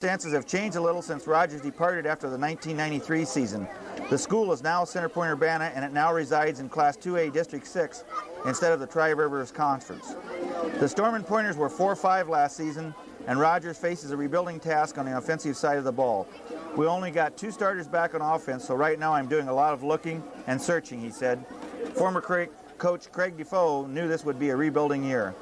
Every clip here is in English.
Circumstances have changed a little since Rogers departed after the 1993 season. The school is now Center Point-Urbana, and it now resides in Class 2A District 6 instead of the Tri-Rivers Conference. The Storm & Pointers were 4-5 last season, and Rogers faces a rebuilding task on the offensive side of the ball. We only got 2 starters back on offense, so right now I'm doing a lot of looking and searching, he said. Former coach Craig Defoe knew this would be a rebuilding year.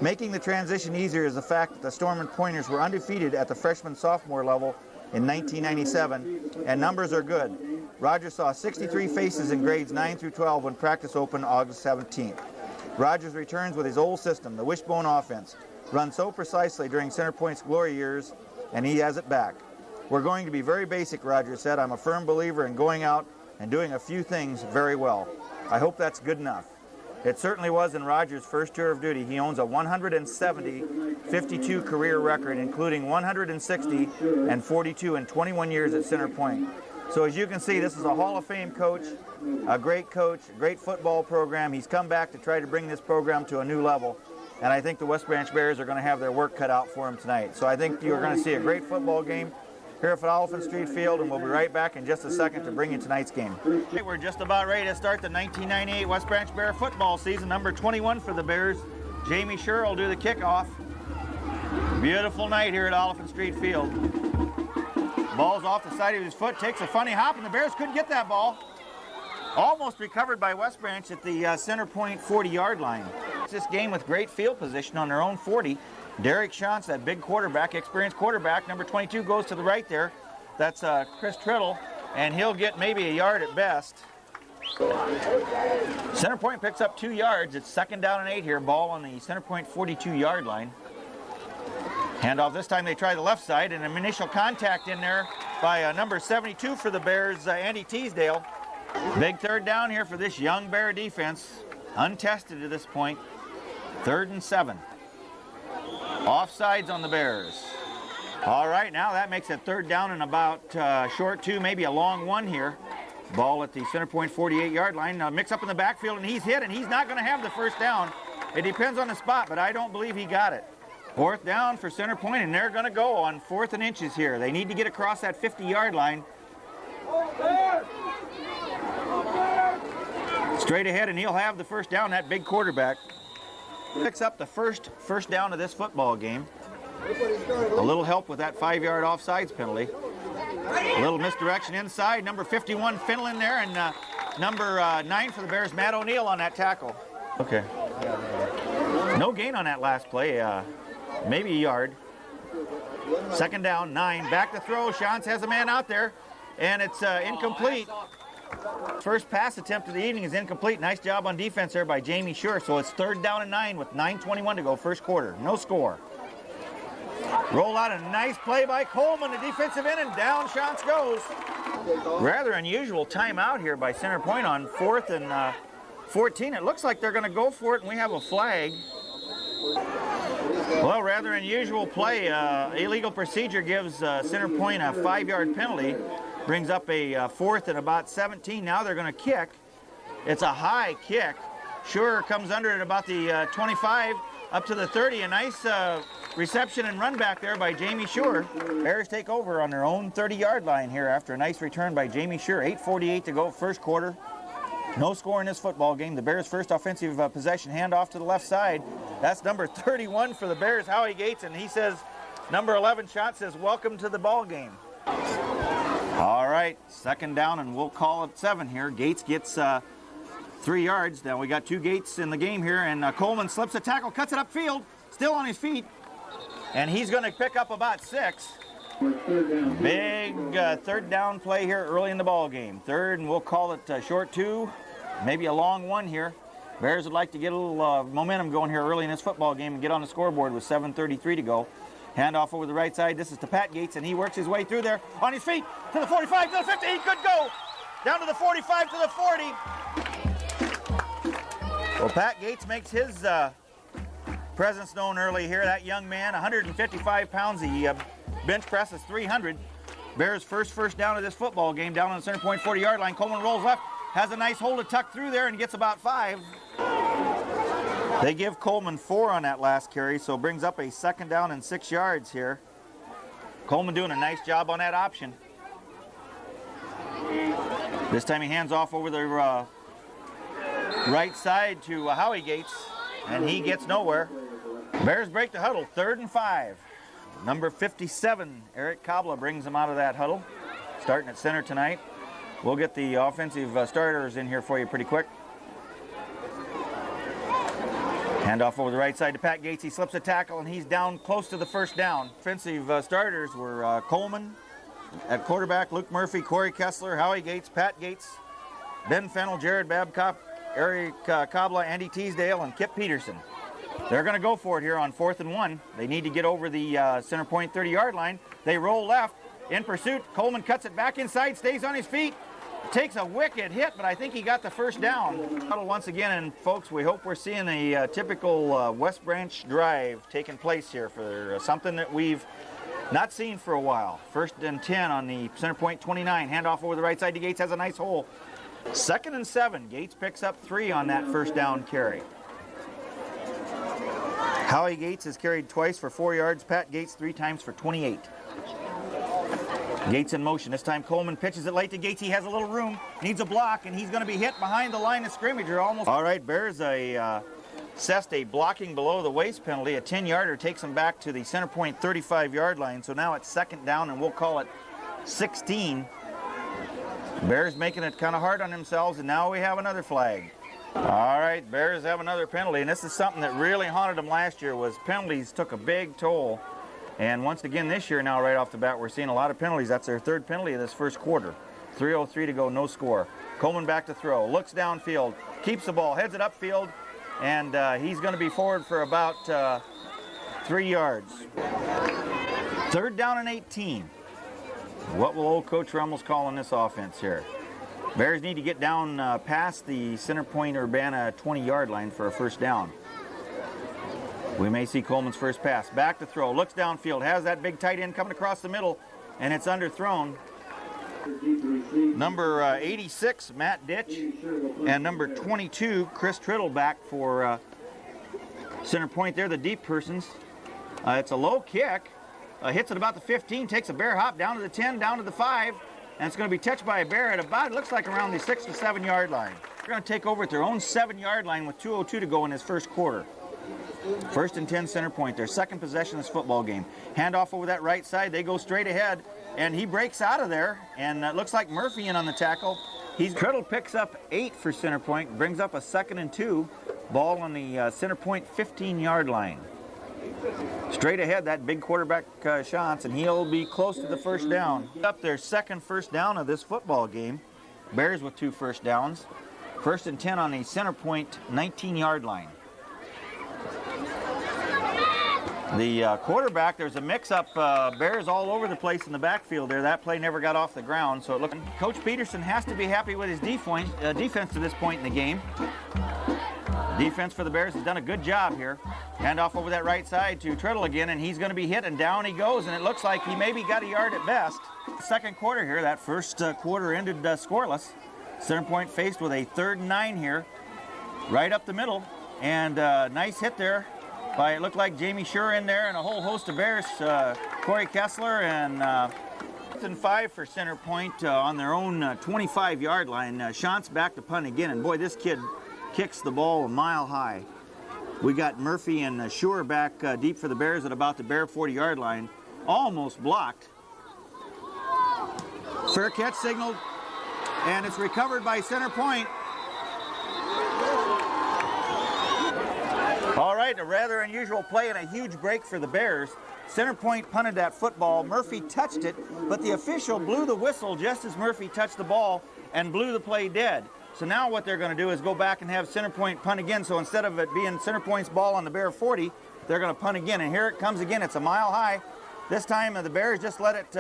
Making the transition easier is the fact that the Storm & Pointers were undefeated at the freshman-sophomore level in 1997, and numbers are good. Rogers saw 63 faces in grades 9 through 12 when practice opened August 17th. Rogers returns with his old system, the wishbone offense, run so precisely during Center Point's glory years, and he has it back. We're going to be very basic, Rogers said. I'm a firm believer in going out and doing a few things very well. I hope that's good enough. It certainly was in Rogers' first tour of duty. He owns a 170-52 career record, including 160 and 42 in 21 years at Center Point. So as you can see, this is a Hall of Fame coach, a great football program. He's come back to try to bring this program to a new level. And I think the West Branch Bears are going to have their work cut out for him tonight. So I think you're going to see a great football game here at Oliphant Street Field, and we'll be right back in just a second to bring you tonight's game. Okay, we're just about ready to start the 1998 West Branch Bear football season. Number 21 for the Bears, Jamie Shure, will do the kickoff. Beautiful night here at Oliphant Street Field. Ball's off the side of his foot, takes a funny hop, and the Bears couldn't get that ball. Almost recovered by West Branch at the Center Point 40-yard line. This game with great field position on their own 40. Derek Shantz, that big quarterback, experienced quarterback, number 22, goes to the right there. That's Chris Triddle, and he'll get maybe a yard at best. Center Point picks up 2 yards. It's 2nd down and 8 here. Ball on the Center Point 42-yard line. Handoff this time they try the left side, and an initial contact in there by number 72 for the Bears, Andy Teasdale. Big 3rd down here for this young Bear defense. Untested to this point. 3rd and 7. Offsides on the Bears. All right, now that makes it 3rd down and about short 2, maybe a long 1 here. Ball at the Center Point 48-yard line. Mix up in the backfield, and he's hit, and he's not going to have the 1st down. It depends on the spot, but I don't believe he got it. 4th down for Center Point, and they're going to go on 4th and inches here. They need to get across that 50-yard line. Straight ahead, and he'll have the 1st down, that big quarterback. Picks up the first down of this football game. A little help with that 5-yard offsides penalty. A little misdirection inside. Number 51 Finland there, and number 9 for the Bears, Matt O'Neill on that tackle. Okay. No gain on that last play. Maybe a yard. 2nd down, 9. Back to throw. Shantz has a man out there, and it's incomplete. First pass attempt of the evening is incomplete. Nice job on defense there by Jamie Shure. So it's 3rd down and 9 with 9:21 to go, 1st quarter. No score. Roll out a nice play by Coleman, the defensive end, and down Shantz goes. Rather unusual timeout here by Center Point on 4th and 14. It looks like they're going to go for it, and we have a flag. Well, rather unusual play. Illegal procedure gives Center Point a 5-yard penalty. Brings up a 4th and about 17. Now they're going to kick. It's a high kick. Shure comes under it about the 25 up to the 30. A nice reception and run back there by Jamie Shure. Bears take over on their own 30-yard line here after a nice return by Jamie Shure. 8:48 to go, 1st quarter. No score in this football game. The Bears' first offensive possession, handoff to the left side. That's number 31 for the Bears, Howie Gates, and he says, number 11 shot says, welcome to the ball game. All right, 2nd down, and we'll call it 7 here. Gates gets 3 yards. Now we got 2 Gates in the game here, and Coleman slips a tackle, cuts it upfield, still on his feet, and he's going to pick up about 6. Big 3rd down play here early in the ball game. 3rd, and we'll call it short 2, maybe a long 1 here. Bears would like to get a little momentum going here early in this football game and get on the scoreboard with 7:33 to go. Handoff over the right side. This is to Pat Gates, and he works his way through there on his feet to the 45, to the 50. He could go down to the 45, to the 40. Well, Pat Gates makes his presence known early here. That young man, 155 pounds. He bench presses 300. Bears' first down of this football game down on the Center Point 40-yard line. Coleman rolls left, has a nice hole to tuck through there, and gets about 5. They give Coleman 4 on that last carry, so brings up a 2nd down and 6 yards here. Coleman doing a nice job on that option. This time he hands off over the right side to Howie Gates, and he gets nowhere. Bears break the huddle, 3rd and 5. Number 57, Eric Kabla, brings them out of that huddle. Starting at center tonight. We'll get the offensive starters in here for you pretty quick. Handoff over the right side to Pat Gates. He slips a tackle, and he's down close to the first down. Offensive starters were Coleman at quarterback, Luke Murphy, Corey Kessler, Howie Gates, Pat Gates, Ben Fennell, Jared Babcock, Eric Kabla, Andy Teasdale, and Kip Peterson. They're going to go for it here on 4th and 1. They need to get over the center point 30-yard line. They roll left. In pursuit, Coleman cuts it back inside, stays on his feet, takes a wicked hit, but I think he got the first down. Huddle once again, and folks, we hope we're seeing a typical West Branch drive taking place here for something that we've not seen for a while. 1st and 10 on the center point 29. Handoff over the right side to Gates, has a nice hole. 2nd and 7. Gates picks up 3 on that first down carry. Howie Gates has carried twice for 4 yards. Pat Gates 3 times for 28. Gates in motion. This time Coleman pitches it late to Gates. He has a little room, needs a block, and he's going to be hit behind the line of scrimmage or almost. All right, Bears assessed a blocking below the waist penalty. A 10-yarder takes him back to the center point 35-yard line. So now it's 2nd down, and we'll call it 16. Bears making it kind of hard on themselves, and now we have another flag. All right, Bears have another penalty, and this is something that really haunted them last year. Was penalties took a big toll. And once again this year now, right off the bat, we're seeing a lot of penalties. That's their 3rd penalty of this first quarter. 3:03 to go, no score. Coleman back to throw, looks downfield, keeps the ball, heads it upfield, and he's going to be forward for about 3 yards. 3rd down and 18. What will old Coach Rummel's calling this offense here? Bears need to get down past the center Point-Urbana 20-yard line for a first down. We may see Coleman's first pass. Back to throw, looks downfield, has that big tight end coming across the middle, and it's underthrown. Number 86, Matt Ditch, and number 22, Chris Triddle, back for center point there, the deep persons. It's a low kick, hits at about the 15, takes a bear hop down to the 10, down to the 5, and it's going to be touched by a bear at about, it looks like around the 6 to 7 yard line. They're going to take over at their own 7-yard line with 2:02 to go in this first quarter. 1st and 10 center point, their 2nd possession of this football game. Handoff over that right side, they go straight ahead, and he breaks out of there, and it looks like Murphy in on the tackle. Triddle picks up 8 for center point, brings up a 2nd and 2, ball on the center point 15-yard line. Straight ahead, that big quarterback shots, and he'll be close to the first down. Up their 2nd first down of this football game. Bears with 2 first downs. 1st and 10 on the center point 19-yard line. The quarterback, there's a mix-up, Bears all over the place in the backfield there. That play never got off the ground, so it looked. Coach Peterson has to be happy with his defense to this point in the game. Defense for the Bears has done a good job here. Handoff over that right side to Triddle again, and he's going to be hit, and down he goes, and it looks like he maybe got a yard at best. 2nd quarter here, that first quarter ended scoreless. Center point faced with a 3rd and 9 here, right up the middle, and nice hit there by, it looked like Jamie Schur in there, and a whole host of Bears, Corey Kessler, and 4th and 5 for center point on their own 25-yard line. Shantz back to punt again, and boy, this kid kicks the ball a mile high. We got Murphy and Schur back deep for the Bears at about the Bear 40-yard line. Almost blocked. Fair catch signaled, and it's recovered by center point. All right, a rather unusual play and a huge break for the Bears. Center point punted that football. Murphy touched it, but the official blew the whistle just as Murphy touched the ball and blew the play dead. So now what they're going to do is go back and have center point punt again. So instead of it being center point's ball on the Bear 40, they're going to punt again. And here it comes again. It's a mile high. This time the Bears just let it.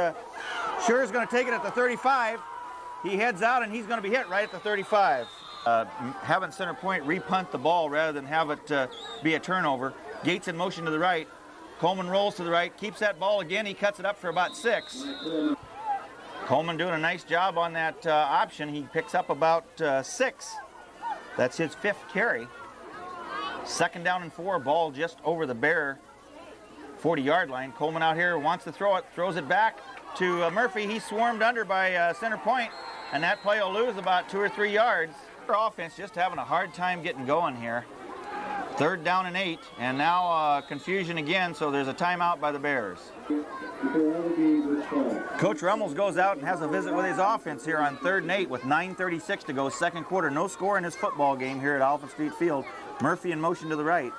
Schur's going to take it at the 35. He heads out and he's going to be hit right at the 35. Having center point repunt the ball rather than have it be a turnover. Gates in motion to the right. Coleman rolls to the right, keeps that ball again. He cuts it up for about 6. Coleman doing a nice job on that option. He picks up about 6. That's his 5th carry. 2nd down and 4, ball just over the Bear 40-yard line. Coleman out here wants to throw it, throws it back to Murphy. He's swarmed under by center point, and that play will lose about 2 or 3 yards. Our offense just having a hard time getting going here. 3rd down and 8, and now confusion again, so there's a timeout by the Bears. Coach Rummels goes out and has a visit with his offense here on 3rd and 8 with 9:36 to go, second quarter. No score in this football game here at Alpha Street Field. Murphy in motion to the right.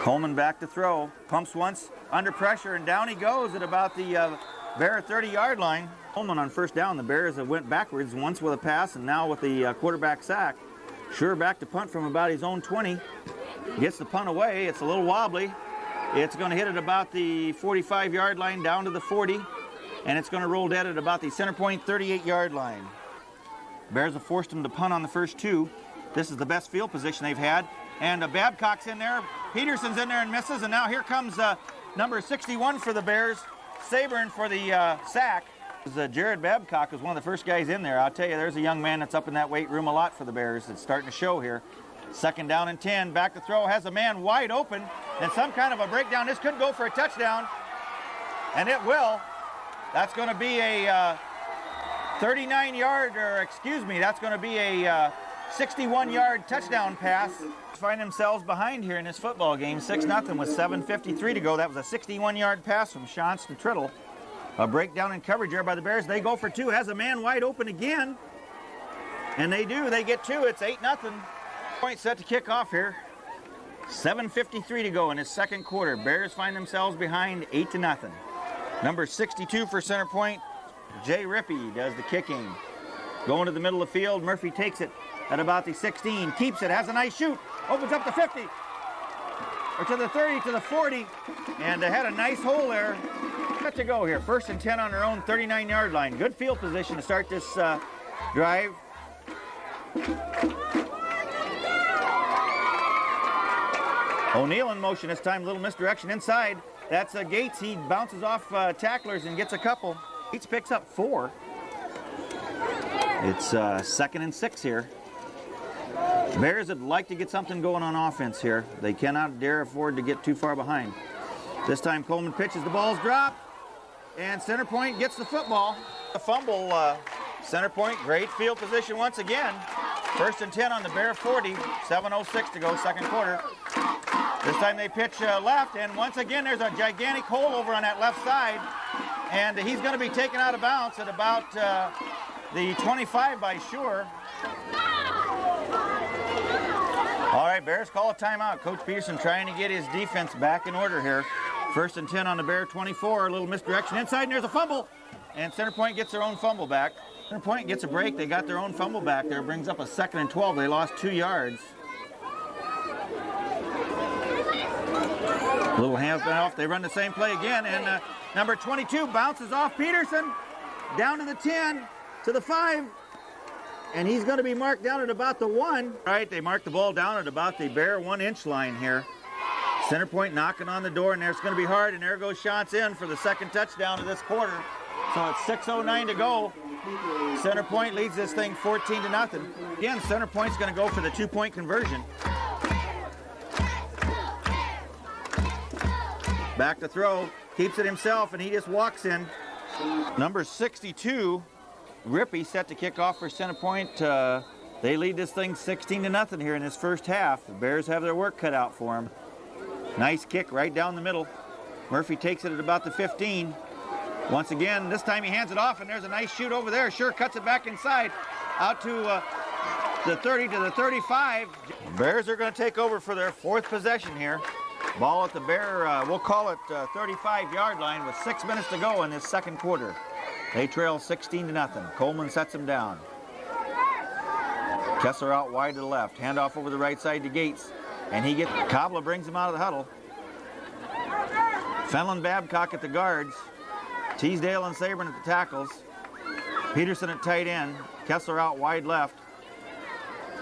Coleman back to throw, pumps once, under pressure, and down he goes at about the Bear 30-yard line. Coleman on 1st down. The Bears have went backwards, once with a pass and now with the quarterback sack. Sure back to punt from about his own 20. Gets the punt away. It's a little wobbly. It's going to hit at about the 45-yard line down to the 40, and it's going to roll dead at about the center point 38-yard line. Bears have forced him to punt on the first 2. This is the best field position they've had. And Babcock's in there. Peterson's in there and misses, and now here comes number 61 for the Bears, Saburn for the sack. Jared Babcock was one of the first guys in there. I'll tell you, there's a young man that's up in that weight room a lot for the Bears. It's starting to show here. 2nd down and 10, back to throw, has a man wide open, and some kind of a breakdown. This could go for a touchdown, and it will. That's going to be a 39-yard, or excuse me, that's going to be a 61-yard touchdown pass. Find themselves behind here in this football game, 6-0 with 7:53 to go. That was a 61-yard pass from Shantz to Triddle. A breakdown in coverage there by the Bears. They go for 2, has a man wide open again, and they do. They get 2. It's 8-0. Point set to kick off here. 7:53 to go in his second quarter. Bears find themselves behind 8-0. Number 62 for center point, Jay Rippey does the kicking. Going to the middle of the field, Murphy takes it at about the 16, keeps it, has a nice shoot, opens up the 50, or to the 30, to the 40, and they had a nice hole there. Got to go here. 1st and 10 on their own 39-yard line. Good field position to start this drive. O'Neal in motion this time, little misdirection inside. That's Gates. He bounces off tacklers and gets a couple. Gates picks up 4. It's 2nd and 6 here. Bears would like to get something going on offense here. They cannot dare afford to get too far behind. This time Coleman pitches, the ball's dropped, and center point gets the football. A fumble, center point, great field position once again. 1st and 10 on the Bear 40, 7:06 to go, second quarter. This time they pitch left, and once again there's a gigantic hole over on that left side, and he's going to be taken out of bounds at about the 25 by Sure. All right, Bears call a timeout. Coach Peterson trying to get his defense back in order here. 1st and 10 on the Bear 24, a little misdirection inside, and there's a fumble, and center point gets their own fumble back. Center point gets a break. They got their own fumble back there. Brings up a 2nd and 12. They lost 2 yards. A little hands off. They run the same play again, and number 22 bounces off Peterson down to the 10, to the 5, and he's going to be marked down at about the 1. All right, they mark the ball down at about the Bear 1-inch line here. Center point knocking on the door, and there's going to be hard, and there goes Shantz in for the 2nd touchdown of this quarter. So it's 6:09 to go. Center point leads this thing 14-0. Again, center point's going to go for the 2-point conversion. Back to throw, keeps it himself, and he just walks in. Number 62, Rippey, set to kick off for center point. They lead this thing 16-0 here in this first half. The Bears have their work cut out for them. Nice kick right down the middle. Murphy takes it at about the 15. Once again, this time he hands it off, and there's a nice shoot over there. Sure cuts it back inside, out to the 30 to the 35. Bears are going to take over for their 4th possession here. Ball at the Bear, we'll call it 35-yard line with 6 minutes to go in this second quarter. They trail 16-0. Coleman sets them down. Kessler out wide to the left. Handoff over the right side to Gates. And Cobbler brings him out of the huddle. Fenlon Babcock at the guards. Teasdale and Saburn at the tackles. Peterson at tight end. Kessler out wide left.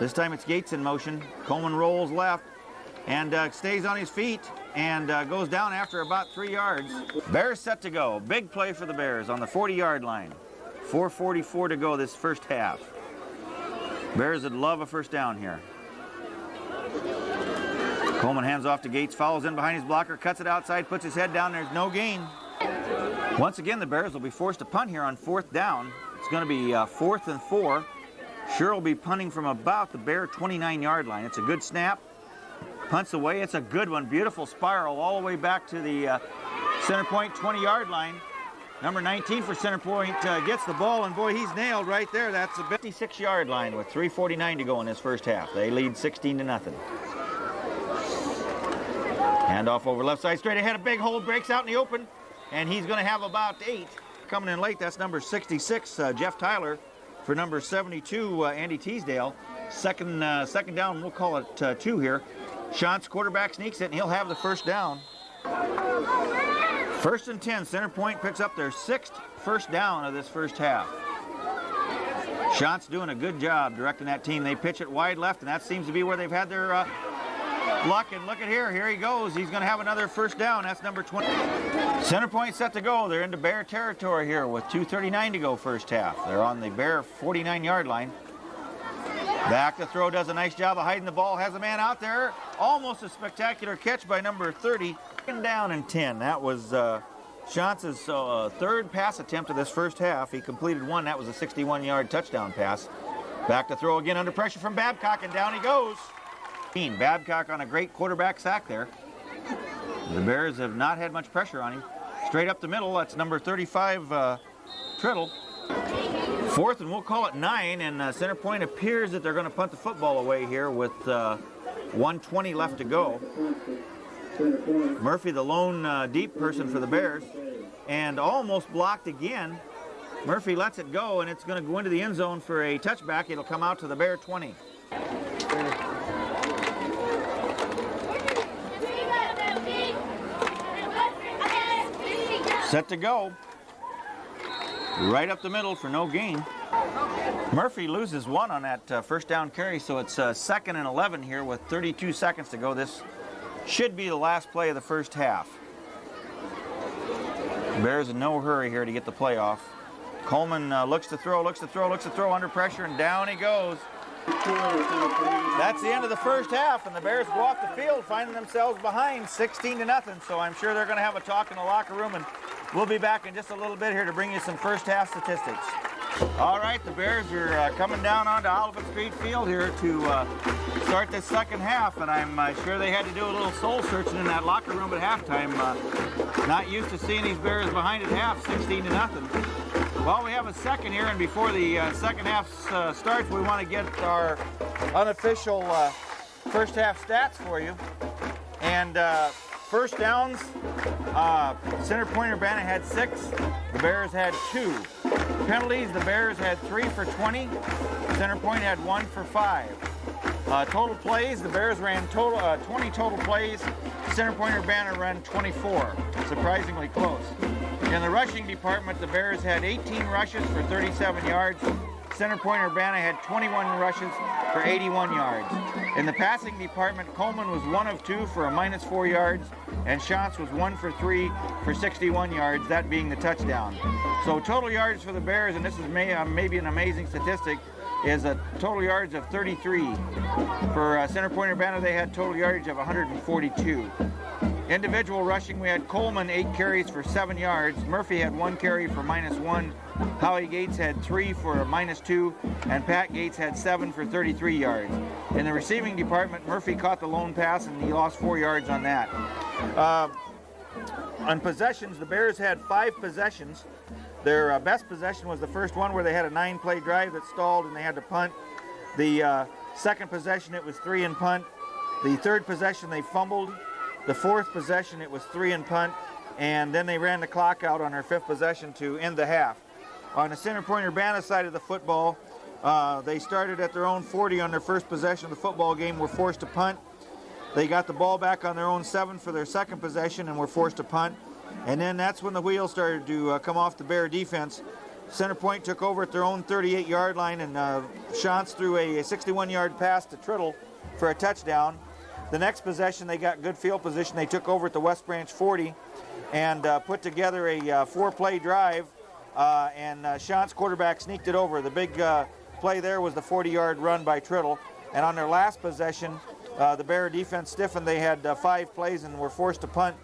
This time it's Gates in motion. Coleman rolls left and stays on his feet and goes down after about 3 yards. Bears set to go. Big play for the Bears on the 40-yard line. 4:44 to go this first half. Bears would love a first down here. Coleman hands off to Gates, follows in behind his blocker, cuts it outside, puts his head down. There's no gain. Once again, the Bears will be forced to punt here on 4th down. It's going to be 4th and 4. Sure will be punting from about the Bear 29-yard line. It's a good snap. Punts away. It's a good one. Beautiful spiral all the way back to the center point 20-yard line. Number 19 for center point gets the ball, and boy, he's nailed right there. That's the 56-yard line with 3:49 to go in this first half. They lead 16-0. Handoff over left side, straight ahead. A big hole, breaks out in the open, and he's going to have about 8. Coming in late, that's number 66, Jeff Tyler, for number 72, Andy Teasdale. Second down, we'll call it 2 here. Shantz, quarterback, sneaks it, and he'll have the first down. 1st and 10, center point picks up their 6th first down of this first half. Shantz doing a good job directing that team. They pitch it wide left, and that seems to be where they've had their luck. And look at here he goes. He's going to have another first down. That's number 20. Center point set to go. They're into Bear territory here with 2:39 to go first half. They're on the Bear 49-yard line. Back to throw, does a nice job of hiding the ball, has a man out there. Almost a spectacular catch by number 30. Down and 10. That was Shantz's 3rd pass attempt of this first half. He completed one. That was a 61-yard touchdown pass. Back to throw again under pressure from Babcock, and down he goes. Babcock on a great quarterback sack there. The Bears have not had much pressure on him. Straight up the middle, that's number 35, Triddle. 4th, and we'll call it 9, and center point appears that they're going to punt the football away here with 1:20 left to go. Murphy, the lone deep person for the Bears, and almost blocked again. Murphy lets it go, and it's going to go into the end zone for a touchback. It'll come out to the Bear 20. Set to go. Right up the middle for no gain. Murphy loses 1 on that first down carry, so it's 2nd and 11 here with 32 seconds to go. This should be the last play of the first half. Bears in no hurry here to get the play off. Coleman looks to throw under pressure, and down he goes. That's the end of the first half, and the Bears go off the field finding themselves behind 16-0. So I'm sure they're going to have a talk in the locker room, and we'll be back in just a little bit here to bring you some first half statistics. All right, the Bears are coming down onto Olivet Street Field here to start this second half, and I'm sure they had to do a little soul searching in that locker room at halftime. Not used to seeing these Bears behind at half, 16-0. Well, we have a second here, and before the second half starts, we want to get our unofficial first half stats for you. And first downs, center Point-Urbana had 6, the Bears had 2. Penalties, the Bears had 3 for 20, center point had 1 for 5. Total plays, the Bears ran 20 total plays, center Point-Urbana ran 24, surprisingly close. In the rushing department, the Bears had 18 rushes for 37 yards. Center Point-Urbana had 21 rushes for 81 yards. In the passing department, Coleman was 1 of 2 for a -4 yards, and Shantz was 1 for 3 for 61 yards, that being the touchdown. So total yards for the Bears, and this is maybe an amazing statistic, is a total yards of 33. For Center Point-Urbana, they had total yardage of 142. Individual rushing, we had Coleman 8 carries for 7 yards. Murphy had 1 carry for -1. Howie Gates had 3 for a -2, and Pat Gates had 7 for 33 yards. In the receiving department, Murphy caught the lone pass, and he lost 4 yards on that. On possessions, the Bears had 5 possessions. Their best possession was the first one, where they had a 9-play drive that stalled and they had to punt. The second possession, it was 3 and punt. The third possession, they fumbled. The fourth possession, it was 3 and punt. And then they ran the clock out on their 5th possession to end the half. On the Center Point-Urbana side of the football, they started at their own 40 on their first possession of the football game, were forced to punt. They got the ball back on their own 7 for their second possession and were forced to punt. And then that's when the wheels started to come off the Bear defense. Center Point took over at their own 38-yard line, and Shantz threw a 61-yard pass to Triddle for a touchdown. The next possession, they got good field position. They took over at the West Branch 40 and put together a 4-play drive, and Shantz, quarterback, sneaked it over. The big play there was the 40-yard run by Triddle. And on their last possession, the Bear defense stiffened. They had 5 plays and were forced to punt,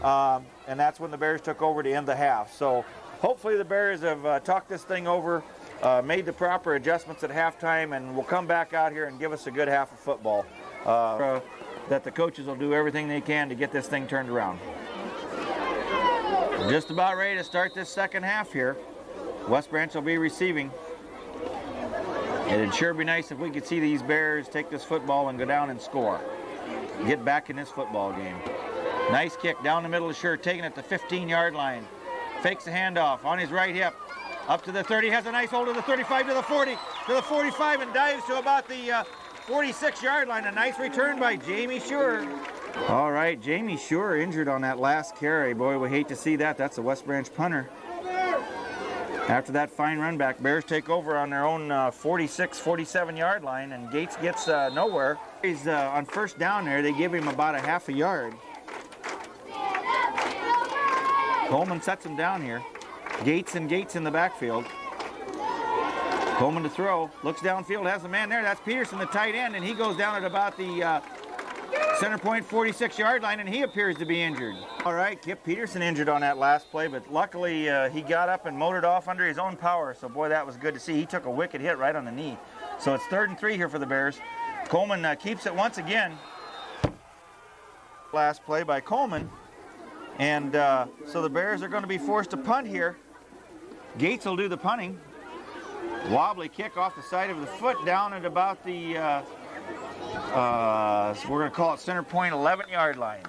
and that's when the Bears took over to end the half. So hopefully the Bears have talked this thing over, made the proper adjustments at halftime, and will come back out here and give us a good half of football. That the coaches will do everything they can to get this thing turned around. We're just about ready to start this second half here. West Branch will be receiving. It'd sure be nice if we could see these Bears take this football and go down and score. Get back in this football game. Nice kick down the middle of the shirt, taking it to the 15-yard line. Fakes the handoff on his right hip. Up to the 30, has a nice hold of the 35 to the 40, to the 45, and dives to about the 46-yard line. A nice return by Jamie Schuer. All right, Jamie Schuer injured on that last carry. Boy, we hate to see that. That's a West Branch punter. After that fine run back, Bears take over on their own 46, 47-yard line, and Gates gets nowhere. He's on first down there. They give him about a half a yard. Coleman sets him down here. Gates in the backfield. Coleman to throw, looks downfield, has a man there. That's Peterson, the tight end, and he goes down at about the center point 46-yard line, and he appears to be injured. All right, Kip Peterson injured on that last play, but luckily he got up and motored off under his own power, so boy, that was good to see. He took a wicked hit right on the knee. So it's 3rd and 3 here for the Bears. Coleman keeps it once again. Last play by Coleman, and so the Bears are going to be forced to punt here. Gates will do the punting. Wobbly kick off the side of the foot down at about the, we're going to call it center point 11-yard line.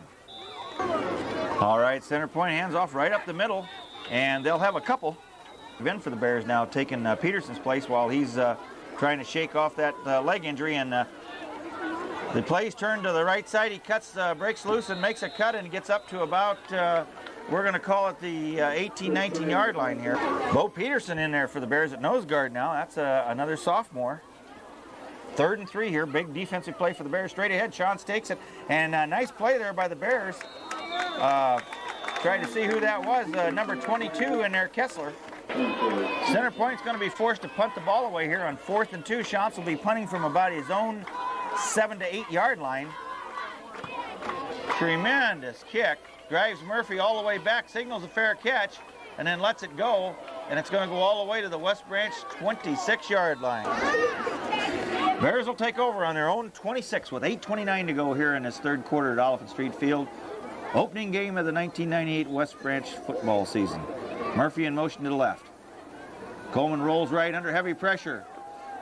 All right, center point hands off right up the middle, and they'll have a couple. In for the Bears now, taking Peterson's place while he's trying to shake off that leg injury, and the play's turned to the right side. He cuts, breaks loose and makes a cut and gets up to about, we're going to call it the 18, 19-yard line here. Bo Peterson in there for the Bears at nose guard now. That's another sophomore. 3rd and 3 here. Big defensive play for the Bears. Straight ahead, Shantz takes it. And a nice play there by the Bears. Trying to see who that was. Number 22 in there, Kessler. Center point's going to be forced to punt the ball away here on 4th and 2. Shantz will be punting from about his own 7 to 8-yard line. Tremendous kick. Drives Murphy all the way back, signals a fair catch, and then lets it go, and it's going to go all the way to the West Branch 26-yard line. Bears will take over on their own 26 with 8:29 to go here in this 3rd quarter at Oliphant Street Field. Opening game of the 1998 West Branch football season. Murphy in motion to the left. Coleman rolls right under heavy pressure.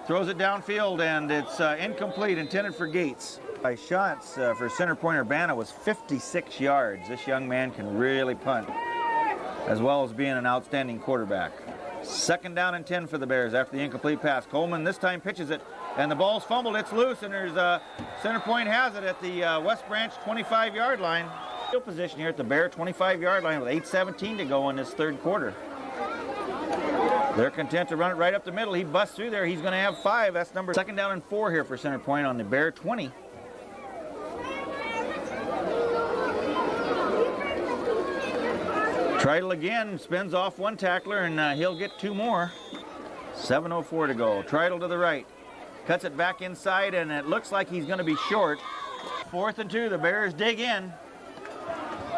Throws it downfield, and it's incomplete, intended for Gates. By Shantz for center Point-Urbana was 56 yards. This young man can really punt, as well as being an outstanding quarterback. 2nd down and 10 for the Bears after the incomplete pass. Coleman this time pitches it, and the ball's fumbled. It's loose, and there's center point has it at the West Branch 25-yard line. Field position here at the Bear 25-yard line with 8:17 to go in this 3rd quarter. They're content to run it right up the middle. He busts through there. He's going to have 5. That's number 2nd down and 4 here for center point on the Bear 20. Treidel again spins off one tackler, and he'll get 2 more. 7:04 to go. Treidel to the right. Cuts it back inside, and it looks like he's going to be short. 4th and 2. The Bears dig in.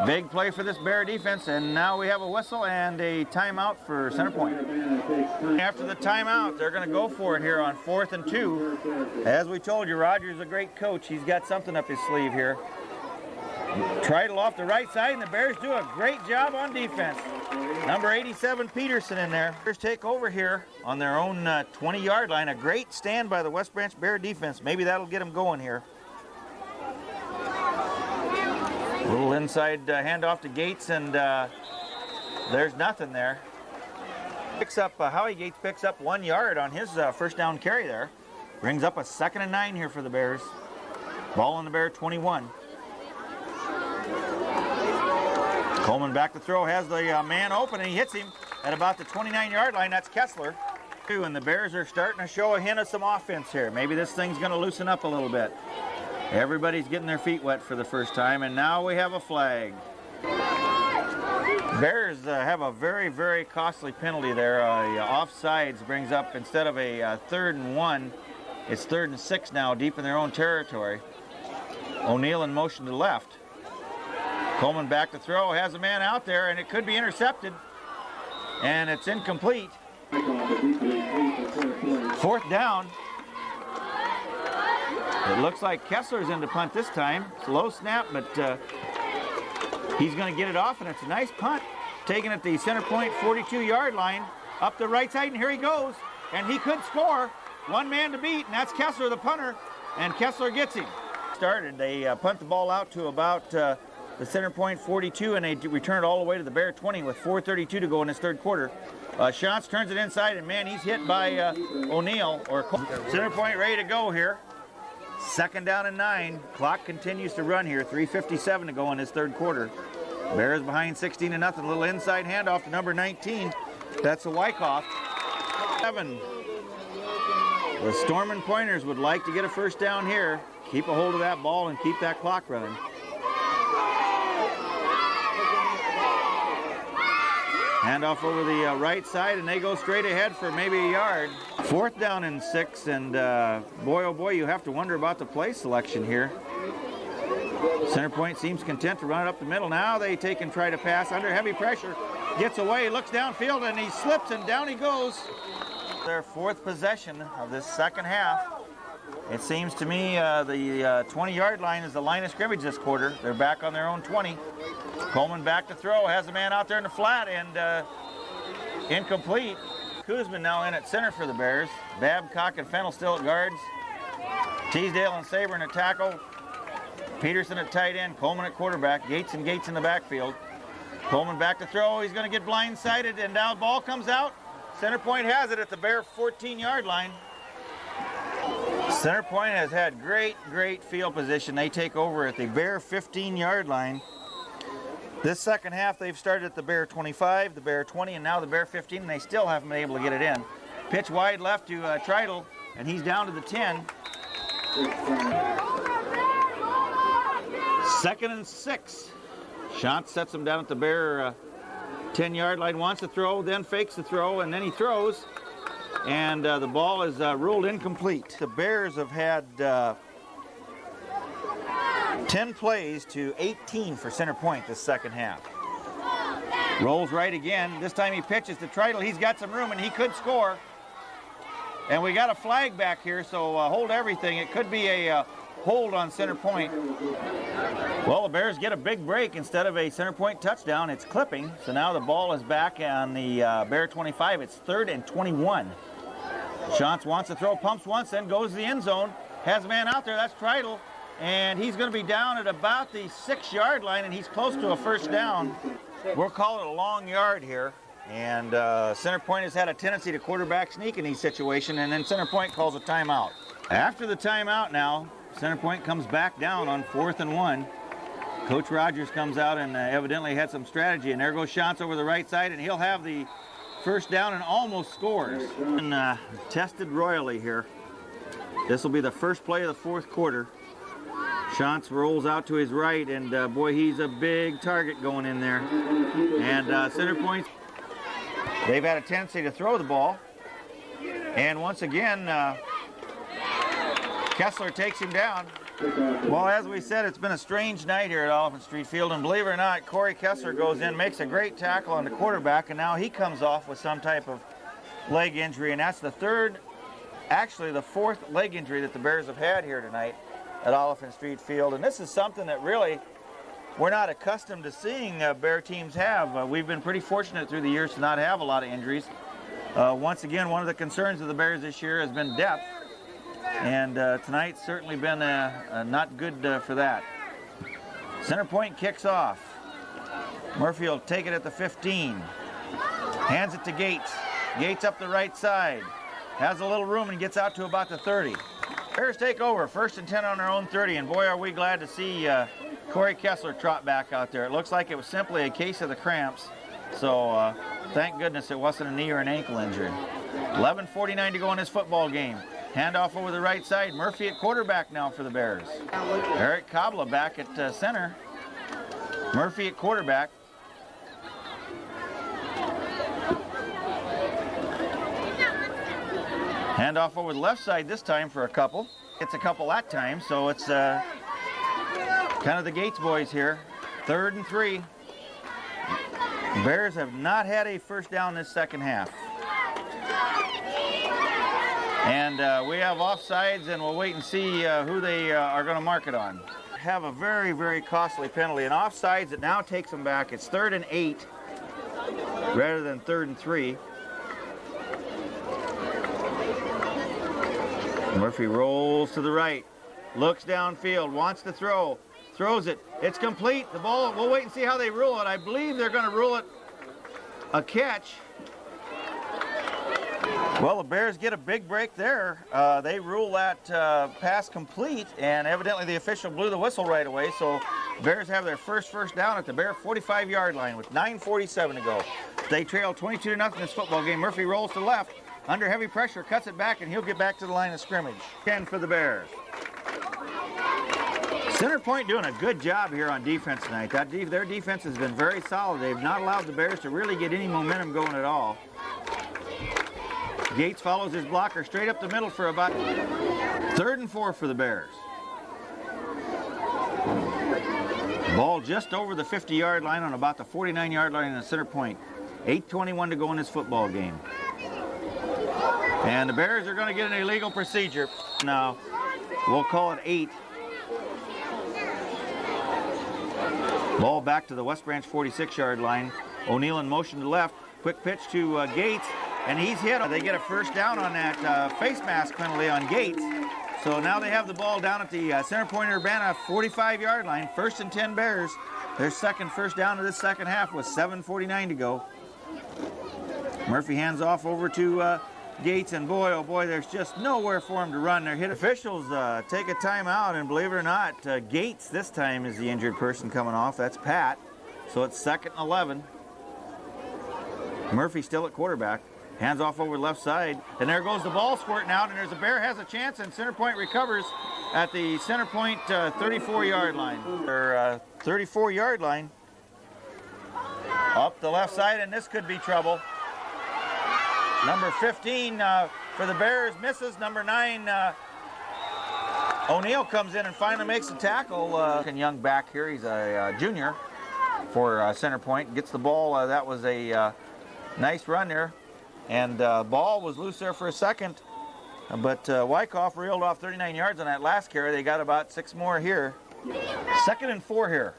Big play for this Bear defense, and now we have a whistle and a timeout for center point. After the timeout, they're going to go for it here on 4th and 2. As we told you, Roger's a great coach. He's got something up his sleeve here. Treidel off the right side, and the Bears do a great job on defense. Number 87, Peterson in there. Bears take over here on their own 20-yard line. A great stand by the West Branch Bear defense. Maybe that'll get them going here. A little inside handoff to Gates, and there's nothing there. Picks up, Howie Gates picks up 1 yard on his first down carry there. Brings up a 2nd and 9 here for the Bears. Ball on the Bear 21. Coleman back to throw, has the man open, and he hits him at about the 29-yard line. That's Kessler. And the Bears are starting to show a hint of some offense here. Maybe this thing's going to loosen up a little bit. Everybody's getting their feet wet for the first time, and now we have a flag. Bears have a very, very costly penalty there. Offsides brings up, instead of a 3rd and 1, it's 3rd and 6 now, deep in their own territory. O'Neill in motion to the left. Coleman back to throw, has a man out there, and it could be intercepted. And it's incomplete. 4th down. It looks like Kessler's in to punt this time. It's a low snap, but he's going to get it off, and it's a nice punt. Taken at the center point 42-yard line, up the right side, and here he goes. And he could score. One man to beat, and that's Kessler, the punter, and Kessler gets him. Started, they punt the ball out to about the center point 42, and they return it all the way to the Bear 20 with 4:32 to go in this 3rd quarter. Shantz turns it inside, and man, he's hit by O'Neill. Center point ready to go here. 2nd down and 9. Clock continues to run here. 3:57 to go in this 3rd quarter. Bears behind 16-0. A little inside handoff to number 19. That's a Wyckoff. 7. The Stormin' Pointers would like to get a 1st down here. Keep a hold of that ball and keep that clock running. Handoff over the right side, and they go straight ahead for maybe a yard. 4th down and 6, and boy, oh boy, you have to wonder about the play selection here. Center point seems content to run it up the middle. Now they take and try to pass under heavy pressure. Gets away, looks downfield, and he slips, and down he goes. Their 4th possession of this 2nd half. It seems to me the 20-yard line is the line of scrimmage this quarter. They're back on their own 20. Coleman back to throw, has a man out there in the flat, and incomplete. Kuzman now in at center for the Bears. Babcock and Fennell still at guards. Teasdale and Saber in a tackle. Peterson at tight end, Coleman at quarterback, Gates in the backfield. Coleman back to throw, he's going to get blindsided, and now the ball comes out. Center point has it at the Bear 14-yard line. Center point has had great field position. They take over at the Bear 15-yard line. This 2nd half, they've started at the Bear 25, the Bear 20, and now the Bear 15, and they still haven't been able to get it in. Pitch wide left to Treidel, and he's down to the 10. 2nd and 6. Shantz sets him down at the Bear 10-yard line, wants to throw, then fakes the throw, and then he throws. And the ball is ruled incomplete. The Bears have had 10 plays to 18 for center point this 2nd half. Rolls right again. This time he pitches to Treidel. He's got some room, and he could score. And we got a flag back here, so hold everything. It could be a hold on center point. Well, the Bears get a big break instead of a center point touchdown. It's clipping. So now the ball is back on the Bear 25. It's 3rd and 21. Shantz wants to throw, pumps once, then goes to the end zone. Has a man out there, that's Treidel. And he's going to be down at about the 6-yard line, and he's close to a 1st down. We'll call it a long yard here. And center point has had a tendency to quarterback sneak in these situations, and then center point calls a timeout. After the timeout now, center point comes back down on 4th and 1. Coach Rogers comes out and evidently had some strategy, and there goes Shantz over the right side, and he'll have the 1st down and almost scores. And tested royally here. This will be the first play of the 4th quarter. Shantz rolls out to his right, and boy, he's a big target going in there. And center point, they've had a tendency to throw the ball. And once again, Kessler takes him down. Well, as we said, it's been a strange night here at Oliphant Street Field, and believe it or not, Corey Kessler goes in, makes a great tackle on the quarterback, and now he comes off with some type of leg injury, and that's the 4th leg injury that the Bears have had here tonight at Oliphant Street Field. And this is something that really we're not accustomed to seeing Bear teams have. We've been pretty fortunate through the years to not have a lot of injuries. Once again, one of the concerns of the Bears this year has been depth. And tonight's certainly been not good for that. Center point kicks off. Murphy will take it at the 15. Hands it to Gates. Gates up the right side. Has a little room and gets out to about the 30. Bears take over, 1st and 10 on their own 30, and boy, are we glad to see Corey Kessler trot back out there. It looks like it was simply a case of the cramps, so thank goodness it wasn't a knee or an ankle injury. 11:49 to go in this football game. Handoff over the right side. Murphy at quarterback now for the Bears. Eric Kabla back at center. Murphy at quarterback. Handoff over the left side this time for a couple. It's a couple that time, so it's Kind of the Gates boys here. 3rd and 3. Bears have not had a first down this second half. And we have offsides, and we'll wait and see who they are going to mark it on. Have a very, very costly penalty. And offsides, it now takes them back. It's 3rd and 8 rather than 3rd and 3. Murphy rolls to the right, looks downfield, wants to throw, throws it. It's complete. The ball, we'll wait and see how they rule it. I believe they're going to rule it a catch. Well, the Bears get a big break there. They rule that pass complete, and evidently the official blew the whistle right away, so Bears have their first down at the Bear 45-yard line with 9:47 to go. They trail 22-0 in this football game. Murphy rolls to the left, under heavy pressure, cuts it back, and he'll get back to the line of scrimmage. 10 for the Bears. Center Point doing a good job here on defense tonight. Their defense has been very solid. They've not allowed the Bears to really get any momentum going at all. Gates follows his blocker straight up the middle for about 3rd and 4 for the Bears. Ball just over the 50-yard line on about the 49-yard line in the Center Point. 8:21 to go in this football game. And the Bears are going to get an illegal procedure. Now, we'll call it 8. Ball back to the West Branch 46-yard line. O'Neill in motion to left. Quick pitch to Gates. And he's hit. They get a first down on that face mask penalty on Gates. So now they have the ball down at the Center Point-Urbana 45-yard line. 1st and 10 Bears. Their second first down of this second half with 7:49 to go. Murphy hands off over to Gates, and boy, oh boy, there's just nowhere for him to run. Their hit officials take a timeout, and believe it or not, Gates this time is the injured person coming off. That's Pat. So it's 2nd and 11. Murphy still at quarterback. Hands off over the left side, and there goes the ball squirting out, and there's a Bear has a chance, and Center Point recovers at the Center Point 34-yard line. Or 34-yard line. Up the left side, and this could be trouble. Number 15 for the Bears misses. Number 9, O'Neill comes in and finally makes the tackle. Young back here, he's a junior for Center Point. Gets the ball. That was a nice run there. And ball was loose there for a second, but Wyckoff reeled off 39 yards on that last carry. They got about 6 more here. 2nd and 4 here.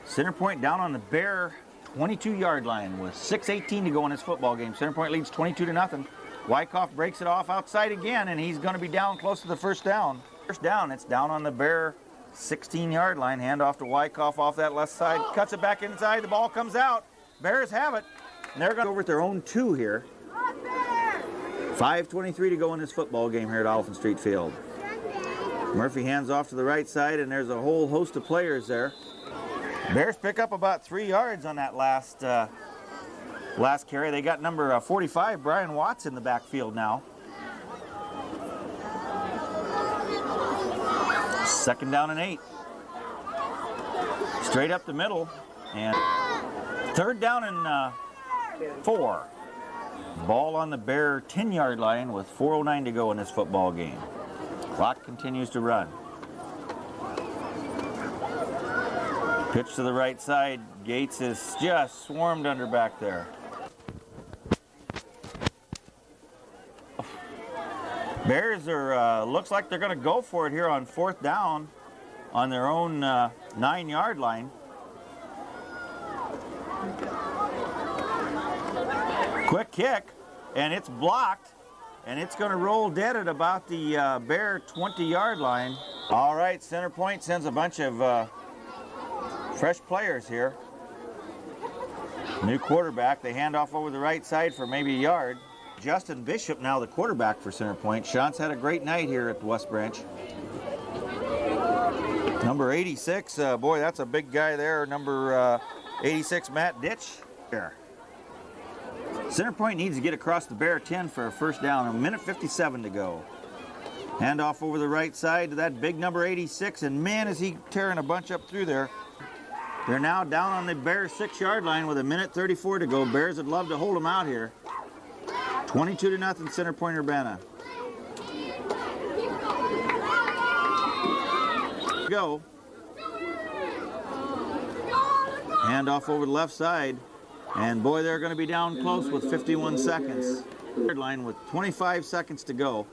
Center Point down on the Bear 22-yard line with 6:18 to go in this football game. Center Point leads 22-0. Wyckoff breaks it off outside again, and he's going to be down close to the first down. First down, it's down on the Bear 16-yard line. Hand off to Wyckoff off that left side. Cuts it back inside. The ball comes out. Bears have it. And they're going to go over at their own 2 here. 5:23 to go in this football game here at Oliphant Street Field. Murphy hands off to the right side, and there's a whole host of players there. Bears pick up about 3 yards on that last carry. They got number 45, Brian Watts, in the backfield now. 2nd down and 8. Straight up the middle, and 3rd down and 4. Ball on the Bear 10-yard line with 4:09 to go in this football game. Clock continues to run. Pitch to the right side. Gates is just swarmed under back there. Bears are looks like they're going to go for it here on 4th down on their own 9-yard line. Quick kick, and it's blocked, and it's going to roll dead at about the Bear 20-yard line. All right, Center Point sends a bunch of fresh players here. New quarterback. They hand off over the right side for maybe a yard. Justin Bishop now the quarterback for Center Point. Sean's had a great night here at the West Branch. Number 86, boy, that's a big guy there. Number 86, Matt Ditch. There. Center Point needs to get across the Bear 10 for a first down. 1:57 to go. Hand off over the right side to that big number 86, and man, is he tearing a bunch up through there. They're now down on the Bears 6-yard line with 1:34 to go. Bears would love to hold them out here. 22-0 Center Point-Urbana. Go. Hand off over the left side. And boy, they're going to be down close with 51 seconds. Third line with 25 seconds to go.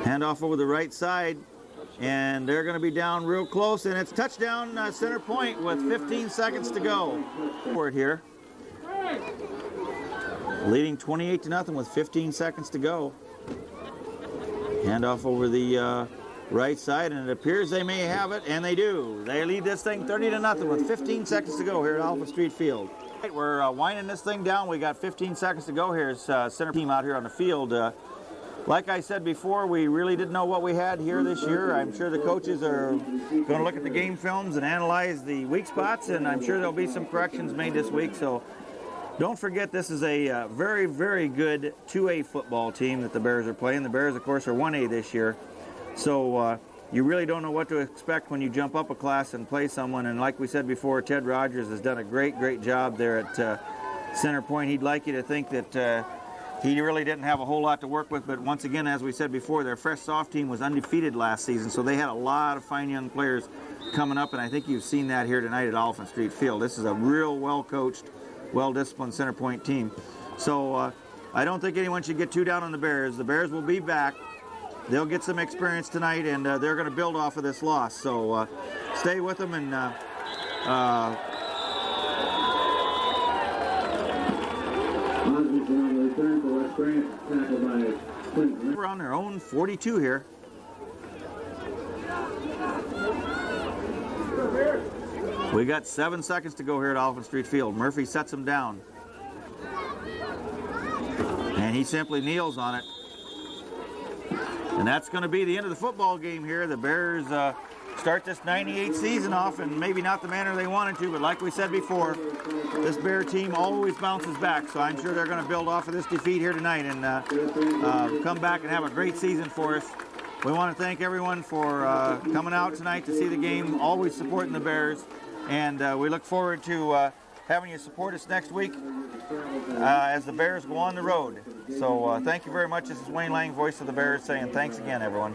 Hand off over the right side. And they're going to be down real close. And it's touchdown Center Point with 15 seconds to go. Forward here. Leading 28-0 with 15 seconds to go. Hand off over the right side, and it appears they may have it, and they do. They lead this thing 30-0 with 15 seconds to go here at Alpha Street Field. We're winding this thing down. We got 15 seconds to go here. It's center team out here on the field. Like I said before, we really didn't know what we had here this year. I'm sure the coaches are going to look at the game films and analyze the weak spots, and I'm sure there'll be some corrections made this week. So don't forget, this is a very, very good 2A football team that the Bears are playing. The Bears, of course, are 1A this year. So you really don't know what to expect when you jump up a class and play someone. And like we said before, Ted Rogers has done a great, great job there at Center Point. He'd like you to think that he really didn't have a whole lot to work with. But once again, as we said before, their fresh soft team was undefeated last season. So they had a lot of fine young players coming up. And I think you've seen that here tonight at Oliphant Street Field. This is a real well-coached, well-disciplined Center Point team. So I don't think anyone should get too down on the Bears. The Bears will be back. They'll get some experience tonight, and they're going to build off of this loss. So stay with them, and we're on their own 42 here. We got 7 seconds to go here at Oliphant Street Field. Murphy sets him down, and he simply kneels on it. And that's going to be the end of the football game here. The Bears start this 98 season off, and maybe not the manner they wanted to, but like we said before, this Bear team always bounces back. So I'm sure they're going to build off of this defeat here tonight and come back and have a great season for us. We want to thank everyone for coming out tonight to see the game, always supporting the Bears. And we look forward to having you support us next week as the Bears go on the road. So thank you very much. This is Wayne Lang, voice of the Bears, saying thanks again, everyone.